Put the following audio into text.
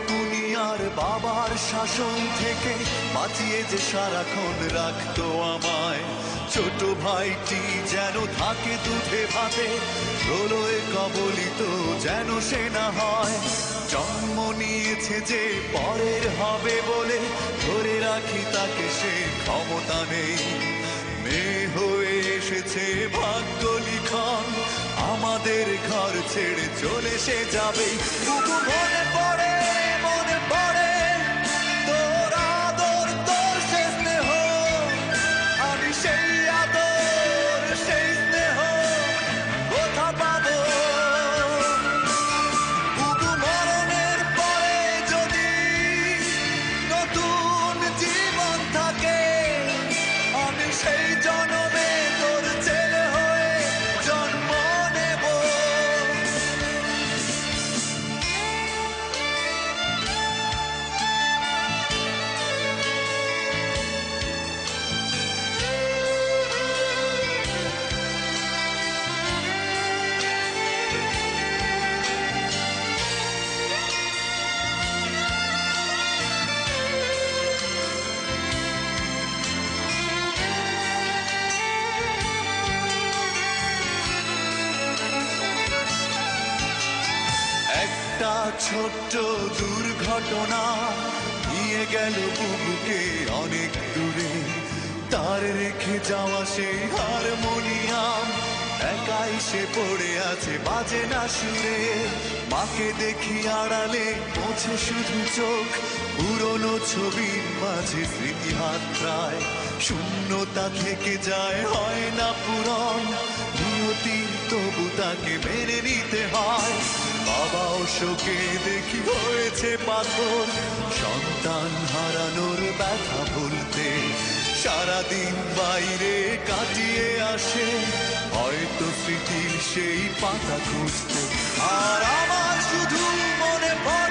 দুনিয়ার বাবার শাসন থেকে বাঁচিয়ে যে সারাক্ষণ রাখতো আমায়। ছোট ভাইটি যেন থাকে দুধে ভাতে, প্রলয়ে কবলিত যেন সে না হয়। জন্ম নিয়েছে যে পরের হবে বলে, ধরে রাখি তাকে সে ক্ষমতা নেই। মেয়ে হয়ে এসেছে ভাগ্য লিখন, আমাদের ঘর ছেড়ে চলে সে যাবে। বুবু মনে পড়ে, মনে পড়ে তোর আদর, তোর সে স্নেহ। আমি সেই আদর, সেই স্নেহ কোথা পাবো? বুবু মরণের পরে যদি নতুন জীবন থাকে, আমি সেই জনমে তোর ছেলে হয়ে জন্ম নেব। একটা ছোট্ট দুর্ঘটনা নিয়ে গেল বুবুকে অনেক দূরে। তার রেখে যাওয়া সেই হারমোনিয়াম একাই সে পড়ে আছে, বাজে না সুরে। মাকে দেখি আড়ালে মুছে শুধু চোখ, পুরনো ছবির মাঝে স্মৃতি হাতড়ায়। শূন্যতা থেকে যায়, হয় না পূরণ, নিয়তি তবু তাকে মেনে নিতে হয়। বাবাও শোকে দেখি হয়েছে পাথর, সন্তান হারানোর ব্যথা ভুলতে সারাদিন বাইরে কাটিয়ে আসে, হয়তো স্মৃতির সেই পাতা খুঁজতে। আর আমার শুধু মনে পড়ে